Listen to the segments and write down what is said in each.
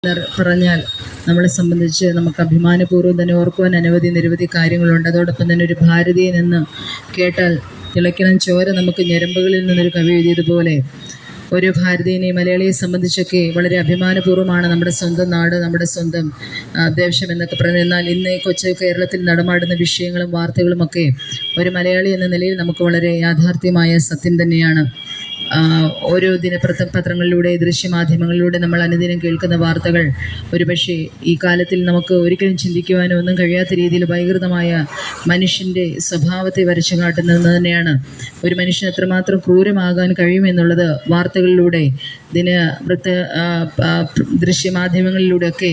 പറഞ്ഞാൽ നമ്മളെ സംബന്ധിച്ച് നമുക്ക് അഭിമാനപൂർവ്വം തന്നെ ഓർക്കുവാൻ നിരവധി കാര്യങ്ങളുണ്ട്. അതോടൊപ്പം തന്നെ ഒരു ഭാരതീയൻ എന്ന് കേട്ടാൽ തിളയ്ക്കണം ചോര നമുക്ക് ഞരമ്പുകളിൽ നിന്നൊരു കവി എഴുതിയതുപോലെ ഒരു ഭാരതീയനെ മലയാളിയെ സംബന്ധിച്ചൊക്കെ വളരെ അഭിമാനപൂർവ്വമാണ് നമ്മുടെ സ്വന്തം നാട്, നമ്മുടെ സ്വന്തം ദേശം എന്നൊക്കെ പറഞ്ഞു. എന്നാൽ ഇന്ന് കൊച്ചു കേരളത്തിൽ നടമാടുന്ന വിഷയങ്ങളും വാർത്തകളുമൊക്കെ ഒരു മലയാളി എന്ന നിലയിൽ നമുക്ക് വളരെ യാഥാർത്ഥ്യമായ സത്യം തന്നെയാണ്. ഓരോ പത്രങ്ങളിലൂടെ ദൃശ്യമാധ്യമങ്ങളിലൂടെ നമ്മൾ അനുദിനം കേൾക്കുന്ന വാർത്തകൾ ഒരുപക്ഷെ ഈ കാലത്തിൽ നമുക്ക് ഒരിക്കലും ചിന്തിക്കുവാനോ ഒന്നും കഴിയാത്ത രീതിയിൽ വൈകൃതമായ മനുഷ്യൻ്റെ സ്വഭാവത്തെ വരച്ചു കാട്ടുന്നത് തന്നെയാണ്. ഒരു മനുഷ്യൻ എത്രമാത്രം ക്രൂരമാകാൻ കഴിയുമെന്നുള്ളത് വാർത്തകളിലൂടെ ദൃശ്യമാധ്യമങ്ങളിലൂടെയൊക്കെ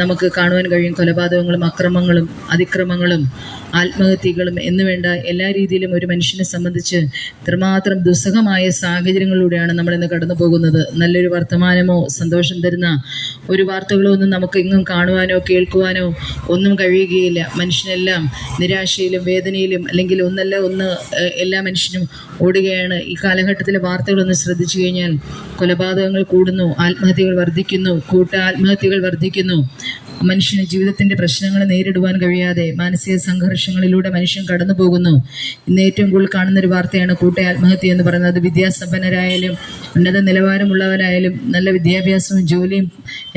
നമുക്ക് കാണുവാൻ കഴിയും. കൊലപാതകങ്ങളും അക്രമങ്ങളും അതിക്രമങ്ങളും ആത്മഹത്യകളും എന്നുവേണ്ട എല്ലാ രീതിയിലും ഒരു മനുഷ്യനെ സംബന്ധിച്ച് ഇത്രമാത്രം ദുസ്സഹമായ സാഹചര്യങ്ങളിലൂടെയാണ് നമ്മളിന്ന് കടന്നു പോകുന്നത്. നല്ലൊരു വർത്തമാനമോ സന്തോഷം തരുന്ന ഒരു വാർത്തകളോ ഒന്നും നമുക്ക് എങ്ങും കാണുവാനോ കേൾക്കുവാനോ ഒന്നും കഴിയുകയില്ല. മനുഷ്യനെല്ലാം നിരാശയിലും വേദനയിലും അല്ലെങ്കിൽ ഒന്ന് എല്ലാ മനുഷ്യനും ഓടുകയാണ്. ഈ കാലഘട്ടത്തിലെ വാർത്തകളൊന്ന് ശ്രദ്ധിച്ചു കഴിഞ്ഞാൽ കൊലപാതകങ്ങൾ കൂടുന്നു, ആത്മഹത്യകൾ വർദ്ധിക്കുന്നു, ആത്മഹത്യകൾ വർദ്ധിക്കുന്നു. മനുഷ്യന് ജീവിതത്തിൻ്റെ പ്രശ്നങ്ങൾ നേരിടുവാൻ കഴിയാതെ മാനസിക സംഘർഷങ്ങളിലൂടെ മനുഷ്യൻ കടന്നു പോകുന്നു. ഇന്ന് ഏറ്റവും കൂടുതൽ കാണുന്നൊരു വാർത്തയാണ് ആത്മഹത്യ എന്ന് പറയുന്നത്. അത് വിദ്യാസമ്പന്നരായാലും ഉന്നത നിലവാരമുള്ളവരായാലും നല്ല വിദ്യാഭ്യാസവും ജോലിയും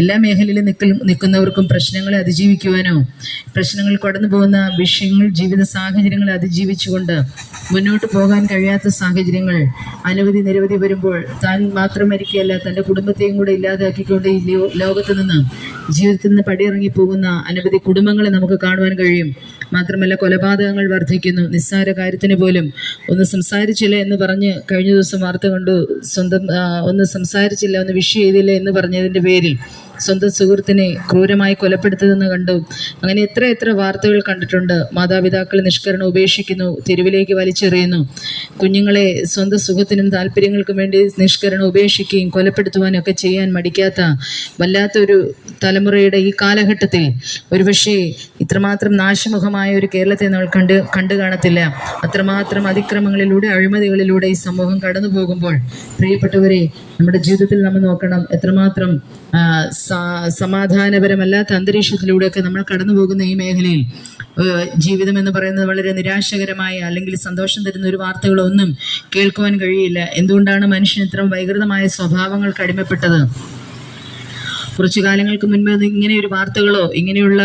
എല്ലാ മേഖലയിലും നിൽക്കുന്നവർക്കും പ്രശ്നങ്ങളെ അതിജീവിക്കുവാനോ പ്രശ്നങ്ങൾ കടന്നു പോകുന്ന വിഷയങ്ങൾ ജീവിത സാഹചര്യങ്ങളെ അതിജീവിച്ചുകൊണ്ട് മുന്നോട്ട് പോകാൻ കഴിയാത്ത സാഹചര്യങ്ങൾ നിരവധി വരുമ്പോൾ താൻ മാത്രം മരിക്കുകയല്ല, തൻ്റെ കുടുംബത്തെയും കൂടെ ഇല്ലാതാക്കിക്കൊണ്ട് ഈ ലോകത്ത് നിന്ന് ജീവിതത്തിൽ നിന്ന് പടിയിറങ്ങിപ്പോകുന്ന അനവധി കുടുംബങ്ങളെ നമുക്ക് കാണുവാൻ കഴിയും. മാത്രമല്ല കൊലപാതകങ്ങൾ വർദ്ധിക്കുന്നു. നിസ്സാര കാര്യത്തിന് പോലും ഒന്ന് സംസാരിച്ചില്ല എന്ന് പറഞ്ഞ് കഴിഞ്ഞ ദിവസം വാർത്ത കണ്ടു, ഒന്ന് സംസാരിച്ചില്ല, ഒന്ന് വിഷ് ചെയ്തില്ല എന്ന് പറഞ്ഞതിൻ്റെ പേരിൽ സ്വന്തം സുഹൃത്തിനെ ക്രൂരമായി കൊലപ്പെടുത്തതെന്ന് കണ്ടു. അങ്ങനെ എത്ര വാർത്തകൾ കണ്ടിട്ടുണ്ട്. മാതാപിതാക്കൾ നിഷ്കരണം ഉപേക്ഷിക്കുന്നു, തെരുവിലേക്ക് വലിച്ചെറിയുന്നു. കുഞ്ഞുങ്ങളെ സ്വന്തം സുഖത്തിനും താല്പര്യങ്ങൾക്കും വേണ്ടി നിഷ്കരണം ഉപേക്ഷിക്കുകയും കൊലപ്പെടുത്തുവാനും ഒക്കെ ചെയ്യാൻ മടിക്കാത്ത വല്ലാത്തൊരു തലമുറയുടെ ഈ കാലഘട്ടത്തിൽ ഒരുപക്ഷെ ഇത്രമാത്രം നാശമുഖമായ ഒരു കേരളത്തെ നമ്മൾ കണ്ടു കാണത്തില്ല. അത്രമാത്രം അതിക്രമങ്ങളിലൂടെ അഴിമതികളിലൂടെ ഈ സമൂഹം കടന്നു പോകുമ്പോൾ പ്രിയപ്പെട്ടവരെ, നമ്മുടെ ജീവിതത്തിൽ നമ്മൾ നോക്കണം എത്രമാത്രം സമാധാനപരമല്ലാത്ത അന്തരീക്ഷത്തിലൂടെയൊക്കെ നമ്മൾ കടന്നു പോകുന്ന ഈ മേഖലയിൽ ജീവിതം എന്ന് പറയുന്നത് വളരെ നിരാശകരമായ അല്ലെങ്കിൽ സന്തോഷം തരുന്ന ഒരു വാർത്തകളൊന്നും കേൾക്കുവാൻ കഴിയില്ല. എന്തുകൊണ്ടാണ് മനുഷ്യൻ ഇത്തരം വൈകൃതമായ സ്വഭാവങ്ങൾക്ക് അടിമപ്പെട്ടത്? കുറച്ചു കാലങ്ങൾക്ക് മുൻപ് ഇങ്ങനെയൊരു വാർത്തകളോ ഇങ്ങനെയുള്ള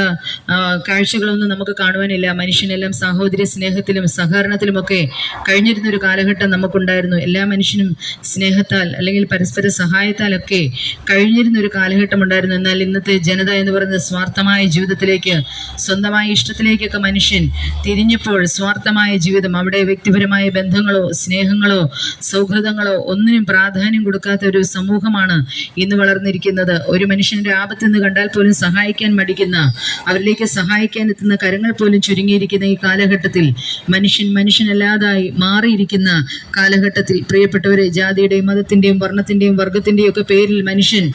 കാഴ്ചകളൊന്നും നമുക്ക് കാണുവാനില്ല. മനുഷ്യനെല്ലാം സാഹോദര്യ സ്നേഹത്തിലും സഹകരണത്തിലുമൊക്കെ കഴിഞ്ഞിരുന്നൊരു കാലഘട്ടം നമുക്കുണ്ടായിരുന്നു. എല്ലാ മനുഷ്യനും സ്നേഹത്താൽ അല്ലെങ്കിൽ പരസ്പര സഹായത്താലൊക്കെ കഴിഞ്ഞിരുന്നൊരു കാലഘട്ടം ഉണ്ടായിരുന്നു. എന്നാൽ ഇന്നത്തെ ജനത എന്ന് പറയുന്നത് സ്വാർത്ഥമായ ജീവിതത്തിലേക്ക്, സ്വന്തമായ ഇഷ്ടത്തിലേക്കൊക്കെ മനുഷ്യൻ തിരിഞ്ഞപ്പോൾ സ്വാർത്ഥമായ ജീവിതം, അവിടെ വ്യക്തിപരമായ ബന്ധങ്ങളോ സ്നേഹങ്ങളോ സൗഹൃദങ്ങളോ ഒന്നിനും പ്രാധാന്യം കൊടുക്കാത്ത ഒരു സമൂഹമാണ് ഇന്ന് വളർന്നിരിക്കുന്നത്. ഒരു മനുഷ്യൻ്റെ ആപത്തെന്ന് കണ്ടാൽ പോലും സഹായിക്കാൻ മടിക്കുന്ന, അവരിലേക്ക് സഹായിക്കാൻ എത്തുന്ന കരങ്ങൾ പോലും ചുരുങ്ങിയിരിക്കുന്ന ഈ കാലഘട്ടത്തിൽ മനുഷ്യനല്ലാതായി മാറിയിരിക്കുന്ന കാലഘട്ടത്തിൽ പ്രിയപ്പെട്ടവരെ, ജാതിയുടെയും മതത്തിൻ്റെയും വർണ്ണത്തിൻ്റെയും വർഗത്തിൻ്റെയും ഒക്കെ പേരിൽ മനുഷ്യൻ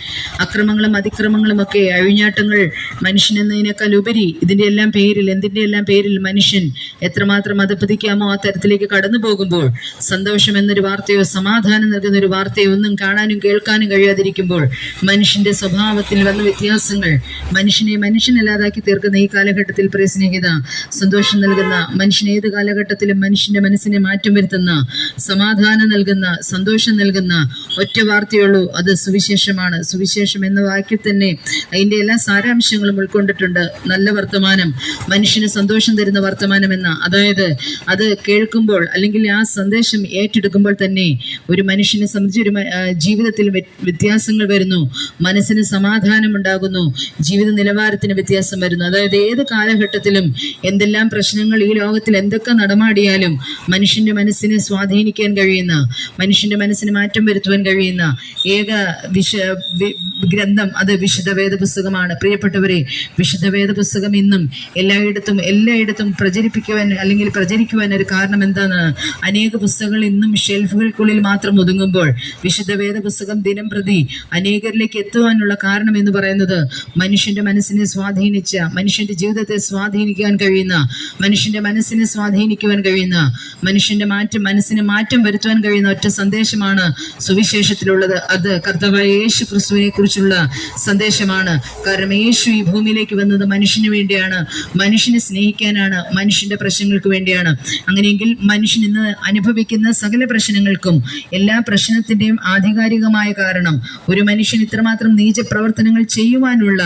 അക്രമങ്ങളും അതിക്രമങ്ങളും ഒക്കെ അഴിഞ്ഞാട്ടങ്ങൾ മനുഷ്യൻ എന്നതിനേക്കാൾ ഉപരി ഇതിൻ്റെ എല്ലാം പേരിൽ എന്തിൻ്റെ എല്ലാം പേരിൽ മനുഷ്യൻ എത്രമാത്രം അധപ്പതിക്കാമോ ആ തരത്തിലേക്ക് കടന്നു പോകുമ്പോൾ സന്തോഷം എന്നൊരു വാർത്തയോ സമാധാനം നൽകുന്നൊരു വാർത്തയോ ഒന്നും കാണാനും കേൾക്കാനും കഴിയാതിരിക്കുമ്പോൾ മനുഷ്യൻ്റെ സ്വഭാവത്തിൽ വന്ന വ്യത്യാസങ്ങൾ മനുഷ്യനെ മനുഷ്യനല്ലാതാക്കി തീർക്കുന്ന ഈ കാലഘട്ടത്തിൽ പ്രിയ സ്നേഹിത, സന്തോഷം നൽകുന്ന, മനുഷ്യൻ ഏത് കാലഘട്ടത്തിലും മനുഷ്യന്റെ മനസ്സിനെ മാറ്റം വരുത്തുന്ന, സമാധാനം നൽകുന്ന, സന്തോഷം നൽകുന്ന ഒറ്റ വാർത്തയുള്ളൂ, അത് സുവിശേഷമാണ്. സുവിശേഷം എന്ന വാക്യത്തിൽ തന്നെ അതിൻ്റെ എല്ലാ സാരാംശങ്ങളും ഉൾക്കൊണ്ടിട്ടുണ്ട്. നല്ല വർത്തമാനം, മനുഷ്യന് സന്തോഷം തരുന്ന വർത്തമാനം എന്ന, അതായത് അത് കേൾക്കുമ്പോൾ അല്ലെങ്കിൽ ആ സന്ദേശം ഏറ്റെടുക്കുമ്പോൾ തന്നെ ഒരു മനുഷ്യനെ സംബന്ധിച്ച് ഒരു ജീവിതത്തിൽ വ്യത്യാസങ്ങൾ വരുന്നു, മനസ്സിന് സമാധാനം ഉണ്ടാകുന്നു, ജീവിത നിലവാരത്തിന് വ്യത്യാസം വരുന്നു. അതായത് ഏത് കാലഘട്ടത്തിലും എന്തെല്ലാം പ്രശ്നങ്ങൾ ഈ ലോകത്തിൽ എന്തൊക്കെ നടമാടിയാലും മനുഷ്യന്റെ മനസ്സിനെ സ്വാധീനിക്കാൻ കഴിയുന്ന, മനുഷ്യന്റെ മനസ്സിന് മാറ്റം വരുത്തുവാൻ കഴിയുന്ന ഏക ഗ്രന്ഥം അത് വിശുദ്ധ വേദ പുസ്തകമാണ്. പ്രിയപ്പെട്ടവരെ, വിശുദ്ധ വേദ പുസ്തകം ഇന്നും എല്ലായിടത്തും പ്രചരിക്കുവാൻ ഒരു കാരണം എന്താണ്? അനേക പുസ്തകങ്ങൾ ഇന്നും ഷെൽഫുകൾക്കുള്ളിൽ മാത്രം ഒതുങ്ങുമ്പോൾ വിശുദ്ധ വേദ പുസ്തകം ദിനം പ്രതി അനേകരിലേക്ക് എത്തുവാനുള്ള കാരണം എന്ന് പറയുന്നത് മനുഷ്യന്റെ മനസ്സിനെ സ്വാധീനിച്ച, മനുഷ്യന്റെ ജീവിതത്തെ സ്വാധീനിക്കാൻ കഴിയുന്ന, മനുഷ്യന്റെ മനസ്സിനെ സ്വാധീനിക്കുവാൻ കഴിയുന്ന, മനുഷ്യന്റെ മനസ്സിന് മാറ്റം വരുത്തുവാൻ കഴിയുന്ന ഒറ്റ സന്ദേശമാണ് സുവിശേഷത്തിലുള്ളത്. അത് കർത്താവായ യേശു ക്രിസ്തുവിനെ കുറിച്ച് കുറിച്ചുള്ള സന്ദേശമാണ്. കാരണം യേശു ഈ ഭൂമിയിലേക്ക് വന്നത് മനുഷ്യന് വേണ്ടിയാണ്, മനുഷ്യനെ സ്നേഹിക്കാനാണ്, മനുഷ്യന്റെ പ്രശ്നങ്ങൾക്ക് വേണ്ടിയാണ്. അങ്ങനെയെങ്കിൽ മനുഷ്യൻ ഇന്ന് അനുഭവിക്കുന്ന സകല പ്രശ്നങ്ങൾക്കും, എല്ലാ പ്രശ്നത്തിന്റെയും ആധികാരികമായ കാരണം, ഒരു മനുഷ്യൻ ഇത്രമാത്രം നീച പ്രവർത്തനങ്ങൾ ചെയ്യുവാനുള്ള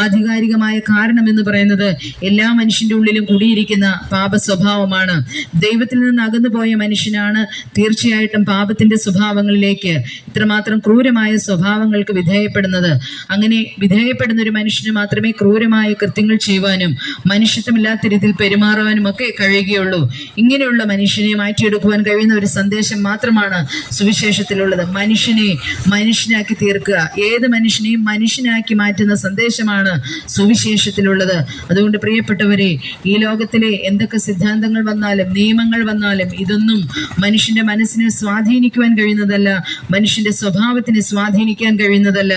ആധികാരികമായ കാരണം എന്ന് പറയുന്നത് എല്ലാ മനുഷ്യന്റെ ഉള്ളിലും കൂടിയിരിക്കുന്ന പാപ സ്വഭാവമാണ്. ദൈവത്തിൽ നിന്ന് അകന്നുപോയ മനുഷ്യനാണ് തീർച്ചയായിട്ടും പാപത്തിന്റെ സ്വഭാവങ്ങളിലേക്ക്, ഇത്രമാത്രം ക്രൂരമായ സ്വഭാവങ്ങൾക്ക് വിധേയപ്പെടുന്നത്. അങ്ങനെ വിധേയപ്പെടുന്ന ഒരു മനുഷ്യന് മാത്രമേ ക്രൂരമായ കൃത്യങ്ങൾ ചെയ്യുവാനും മനുഷ്യത്വമില്ലാത്ത രീതിയിൽ പെരുമാറുവാനും ഒക്കെ കഴിയുകയുള്ളൂ. ഇങ്ങനെയുള്ള മനുഷ്യനെ മാറ്റിയെടുക്കുവാൻ കഴിയുന്ന ഒരു സന്ദേശം മാത്രമാണ് സുവിശേഷത്തിലുള്ളത്. മനുഷ്യനെ മനുഷ്യനാക്കി തീർക്കുക, ഏത് മനുഷ്യനെയും മനുഷ്യനാക്കി മാറ്റുന്ന സന്ദേശമാണ് സുവിശേഷത്തിലുള്ളത്. അതുകൊണ്ട് പ്രിയപ്പെട്ടവരെ, ഈ ലോകത്തിലെ എന്തൊക്കെ സിദ്ധാന്തങ്ങൾ വന്നാലും നിയമങ്ങൾ വന്നാലും ഇതൊന്നും മനുഷ്യന്റെ മനസ്സിനെ സ്വാധീനിക്കുവാൻ കഴിയുന്നതല്ല, മനുഷ്യന്റെ സ്വഭാവത്തിനെ സ്വാധീനിക്കാൻ കഴിയുന്നതല്ല.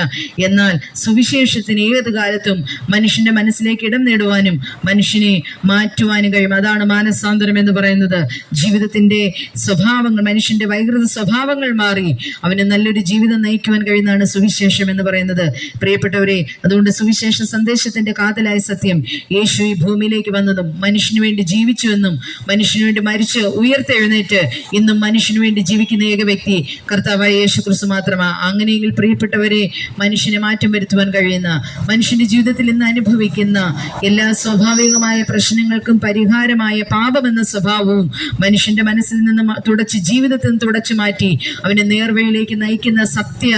എന്നാൽ സുവിശേഷത്തിന് ഏത് കാലത്തും മനുഷ്യന്റെ മനസ്സിലേക്ക് ഇടം നേടുവാനും മനുഷ്യനെ മാറ്റുവാനും കഴിയും. അതാണ് മാനസാന്തരം എന്ന് പറയുന്നത്. ജീവിതത്തിന്റെ സ്വഭാവങ്ങൾ, മനുഷ്യന്റെ വൈകൃത സ്വഭാവങ്ങൾ മാറി അവന് നല്ലൊരു ജീവിതം നയിക്കുവാൻ കഴിയുന്നതാണ് സുവിശേഷം എന്ന് പറയുന്നത്. പ്രിയപ്പെട്ടവരെ, അതുകൊണ്ട് സുവിശേഷ സന്ദേശത്തിന്റെ കാതലായ സത്യം, യേശു ഈ ഭൂമിയിലേക്ക് വന്നതും മനുഷ്യന് വേണ്ടി ജീവിച്ചുവെന്നും മനുഷ്യന് വേണ്ടി മരിച്ച് ഉയർത്തെഴുന്നേറ്റ് ഇന്നും മനുഷ്യന് വേണ്ടി ജീവിക്കുന്ന ഏക വ്യക്തി കർത്താവായ യേശു ക്രിസ്തു മാത്രമാണ്. അങ്ങനെയെങ്കിൽ പ്രിയപ്പെട്ടവരെ, മനുഷ്യനെ മാറ്റം വരുത്തുവാൻ കഴിയുന്ന, മനുഷ്യന്റെ ജീവിതത്തിൽ ഇന്ന് അനുഭവിക്കുന്ന എല്ലാ സ്വാഭാവികമായ പ്രശ്നങ്ങൾക്കും പരിഹാരമായ പാപമെന്ന സ്വഭാവവും മനുഷ്യന്റെ മനസ്സിൽ നിന്ന് ജീവിതത്തിൽ നിന്ന് തുടച്ചു മാറ്റി അവനെ നേർവഴിയിലേക്ക് നയിക്കുന്ന സത്യ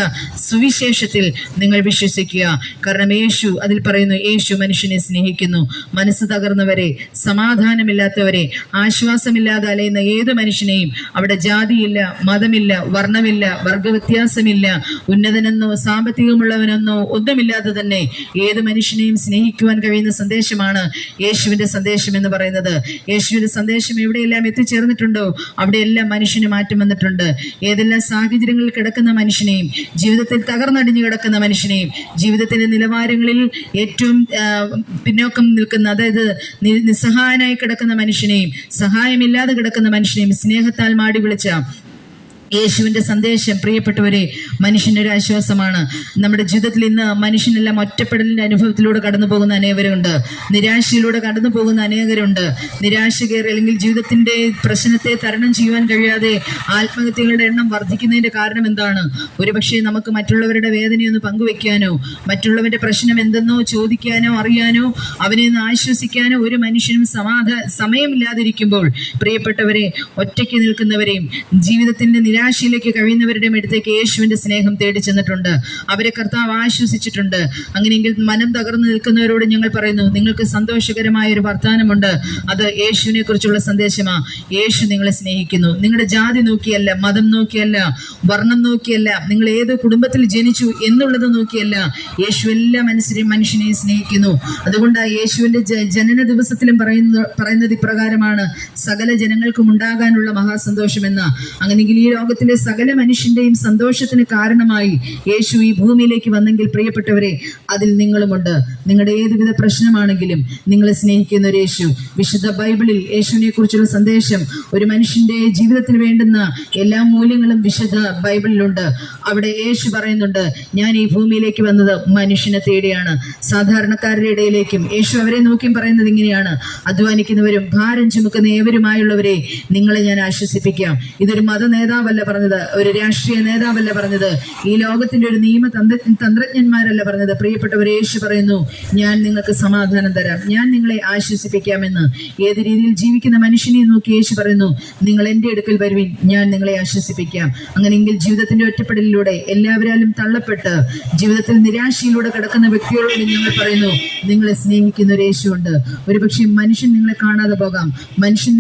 സുവിശേഷത്തിൽ നിങ്ങൾ വിശ്വസിക്കുക. കാരണം യേശു അതിൽ പറയുന്നു, യേശു മനുഷ്യനെ സ്നേഹിക്കുന്നു. മനസ്സ് തകർന്നവരെ, സമാധാനമില്ലാത്തവരെ, ആശ്വാസമില്ലാതെ അലയുന്ന ഏത് മനുഷ്യനെയും, അവിടെ ജാതിയില്ല, മതമില്ല, വർണ്ണമില്ല, വർഗവ്യത്യാസമില്ല, ഉന്നതനെന്നോ സാമ്പത്തികമുള്ളവനെന്നോ ഒന്നുമില്ലാതെ തന്നെ ഏത് മനുഷ്യനെയും സ്നേഹിക്കുവാൻ കഴിയുന്ന സന്ദേശമാണ് യേശുവിന്റെ സന്ദേശം എന്ന് പറയുന്നത്. യേശുവിന്റെ സന്ദേശം എവിടെയെല്ലാം എത്തിച്ചേർന്നിട്ടുണ്ടോ അവിടെയെല്ലാം മനുഷ്യന് മാറ്റം വന്നിട്ടുണ്ട്. ഏതെല്ലാം സാഹചര്യങ്ങളിൽ കിടക്കുന്ന മനുഷ്യനെയും, ജീവിതത്തിൽ തകർന്നടിഞ്ഞു കിടക്കുന്ന മനുഷ്യനെയും, ജീവിതത്തിന്റെ നിലവാരങ്ങളിൽ ഏറ്റവും പിന്നോക്കം നിൽക്കുന്ന, അതായത് നിസ്സഹായനായി കിടക്കുന്ന മനുഷ്യനെയും, സഹായമില്ലാതെ കിടക്കുന്ന മനുഷ്യനെയും സ്നേഹത്താൽ മാടി വിളിച്ച യേശുവിന്റെ സന്ദേശം പ്രിയപ്പെട്ടവരെ മനുഷ്യന്റെ ഒരു ആശ്വാസമാണ്. നമ്മുടെ ജീവിതത്തിൽ ഇന്ന് മനുഷ്യനെല്ലാം ഒറ്റപ്പെടലിന്റെ അനുഭവത്തിലൂടെ കടന്നു പോകുന്ന അനേകരുണ്ട്, നിരാശയിലൂടെ കടന്നു പോകുന്ന അനേകരുണ്ട്. നിരാശ കയറി അല്ലെങ്കിൽ ജീവിതത്തിന്റെ പ്രശ്നത്തെ തരണം ചെയ്യുവാൻ കഴിയാതെ ആത്മഹത്യകളുടെ എണ്ണം വർദ്ധിക്കുന്നതിന്റെ കാരണം എന്താണ്? ഒരുപക്ഷെ നമുക്ക് മറ്റുള്ളവരുടെ വേദനയൊന്ന് പങ്കുവെക്കാനോ, മറ്റുള്ളവരുടെ പ്രശ്നം എന്തെന്നോ ചോദിക്കാനോ അറിയാനോ അവനെ ഒന്ന് ആശ്വസിക്കാനോ ഒരു മനുഷ്യനും സമയമില്ലാതിരിക്കുമ്പോൾ പ്രിയപ്പെട്ടവരെ, ഒറ്റയ്ക്ക് നിൽക്കുന്നവരെയും ജീവിതത്തിന്റെ നിരാശയിലേക്ക് കഴിയുന്നവരുടെയും അടുത്തേക്ക് യേശുവിന്റെ സ്നേഹം തേടി ചെന്നിട്ടുണ്ട്. അവരെ കർത്താവ് ആശ്വസിച്ചിട്ടുണ്ട്. അങ്ങനെയെങ്കിൽ മനം തകർന്നു നിൽക്കുന്നവരോട് ഞങ്ങൾ പറയുന്നു, നിങ്ങൾക്ക് സന്തോഷകരമായ ഒരു വർത്തമാനമുണ്ട്. അത് യേശുവിനെ കുറിച്ചുള്ള സന്ദേശമാണ്. യേശു നിങ്ങളെ സ്നേഹിക്കുന്നു. നിങ്ങളുടെ ജാതി നോക്കിയല്ല, മതം നോക്കിയല്ല, വർണ്ണം നോക്കിയല്ല, നിങ്ങൾ ഏത് കുടുംബത്തിൽ ജനിച്ചു എന്നുള്ളത് നോക്കിയല്ല, യേശു എല്ലാ മനുഷ്യനെയും സ്നേഹിക്കുന്നു. അതുകൊണ്ട് യേശുവിന്റെ ജനന ദിവസത്തിലും പറയുന്നത് ഇപ്രകാരമാണ്, സകല ജനങ്ങൾക്കും ഉണ്ടാകാനുള്ള മഹാസന്തോഷം എന്ന. അങ്ങനെയെങ്കിൽ ഈ ലോകത്തിലെ സകല മനുഷ്യന്റെയും സന്തോഷത്തിന് കാരണമായി യേശു ഈ ഭൂമിയിലേക്ക് വന്നെങ്കിൽ പ്രിയപ്പെട്ടവരെ, അതിൽ നിങ്ങളുമുണ്ട്. നിങ്ങളുടെ ഏതുവിധ പ്രശ്നമാണെങ്കിലും നിങ്ങളെ സ്നേഹിക്കുന്ന ഒരു യേശു. വിശുദ്ധ ബൈബിളിൽ യേശുവിനെ കുറിച്ചുള്ള സന്ദേശം, ഒരു മനുഷ്യന്റെ ജീവിതത്തിന് വേണ്ടുന്ന എല്ലാ മൂല്യങ്ങളും വിശുദ്ധ ബൈബിളിലുണ്ട്. അവിടെ യേശു പറയുന്നുണ്ട്, ഞാൻ ഈ ഭൂമിയിലേക്ക് വന്നത് മനുഷ്യനെ തേടിയാണ്, സാധാരണക്കാരുടെ ഇടയിലേക്കും. യേശു അവരെ നോക്കിയും പറയുന്നത് ഇങ്ങനെയാണ്, അധ്വാനിക്കുന്നവരും ഭാരം ചുമക്കുന്ന ഏവരുമായുള്ളവരെ നിങ്ങളെ ഞാൻ ആശ്വസിപ്പിക്കാം. ഇതൊരു മത നേതാവല്ല പറഞ്ഞത്, ഒരു രാഷ്ട്രീയ നേതാവല്ല പറഞ്ഞത്, ഈ ലോകത്തിന്റെ ഒരു നിയമ തന്ത്രജ്ഞന്മാരല്ല പറഞ്ഞത്. പ്രിയപ്പെട്ടവരെ, യേശു പറയുന്നു, ഞാൻ നിങ്ങൾക്ക് സമാധാനം തരാം, ഞാൻ നിങ്ങളെ ആശ്വസിപ്പിക്കാമെന്ന്. ഏത് രീതിയിൽ ജീവിക്കുന്ന മനുഷ്യനെ നോക്കി യേശു പറയുന്നു, നിങ്ങൾ എൻ്റെ അടുക്കൽ വരുവിൻ, ഞാൻ നിങ്ങളെ ആശ്വസിപ്പിക്കാം. അങ്ങനെയെങ്കിൽ ജീവിതത്തിന്റെ ഒറ്റപ്പെടലിലൂടെ എല്ലാവരാലും തള്ളപ്പെട്ട് ജീവിതത്തിൽ നിരാശയിലൂടെ കിടക്കുന്ന വ്യക്തികളോട് ഞങ്ങൾ പറയുന്നു, നിങ്ങളെ സ്നേഹിക്കുന്ന ഒരു യേശുണ്ട്. ഒരുപക്ഷെ മനുഷ്യൻ നിങ്ങളെ കാണാതെ പോകാം, മനുഷ്യൻ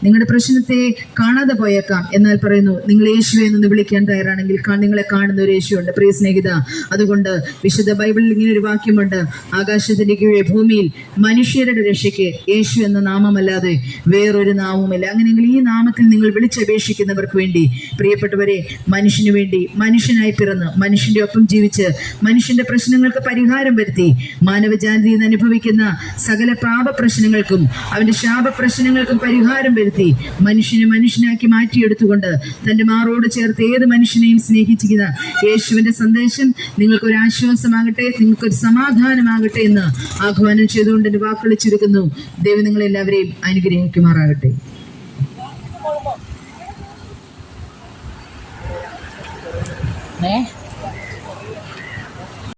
നിങ്ങളുടെ പ്രശ്നത്തെ കാണാതെ പോയേക്കാം. എന്നാൽ പറയുന്നു, നിങ്ങൾ യേശുവെ എന്ന് വിളിക്കാൻ തയ്യാറാണെങ്കിൽ നിങ്ങളെ കാണുന്ന ഒരു യേശുണ്ട്. പ്രിയ സ്നേഹിത, അതുകൊണ്ട് വിശുദ്ധ ബൈബിളിൽ ഇങ്ങനെ ഒരു വാക്യമുണ്ട്, ആകാശത്തിന്റെ കീഴെ ഭൂമിയിൽ മനുഷ്യരുടെ രക്ഷയ്ക്ക് യേശു എന്ന നാമമല്ലാതെ വേറൊരു നാമവുമില്ല. അങ്ങനെയെങ്കിൽ ഈ നാമത്തിൽ നിങ്ങൾ വിളിച്ചപേക്ഷിക്കുന്നവർക്ക് വേണ്ടി പ്രിയപ്പെട്ടവരെ, മനുഷ്യന് വേണ്ടി മനുഷ്യനായി പിറന്ന് മനുഷ്യന്റെ ഒപ്പം ജീവിച്ച് മനുഷ്യന്റെ പ്രശ്നങ്ങൾക്ക് പരിഹാരം വരുത്തി മാനവജാതി അനുഭവിക്കുന്ന സകല പാപ പ്രശ്നങ്ങൾക്കും അവന്റെ ശാപ പ്രശ്നങ്ങൾക്കും പരിഹാരം വരുത്തി മനുഷ്യനെ മനുഷ്യനാക്കി മാറ്റിയെടുത്തുകൊണ്ട് തന്റെ മാറോട് ചേർത്ത് ഏത് മനുഷ്യനെയും സ്നേഹിച്ചിരിക്കുന്ന യേശുവിന്റെ സന്ദേശം നിങ്ങൾക്കൊരു ആശ്വാസമാകട്ടെ, നിങ്ങൾക്കൊരു സമാധാനമാകട്ടെ എന്ന് ആഹ്വാനം ചെയ്തുകൊണ്ട് എന്റെ വാക്കുകൾ ചുരുക്കുന്നു. ദൈവം നിങ്ങളെല്ലാവരെയും അനുഗ്രഹിക്കുമാറാകട്ടെ. 네.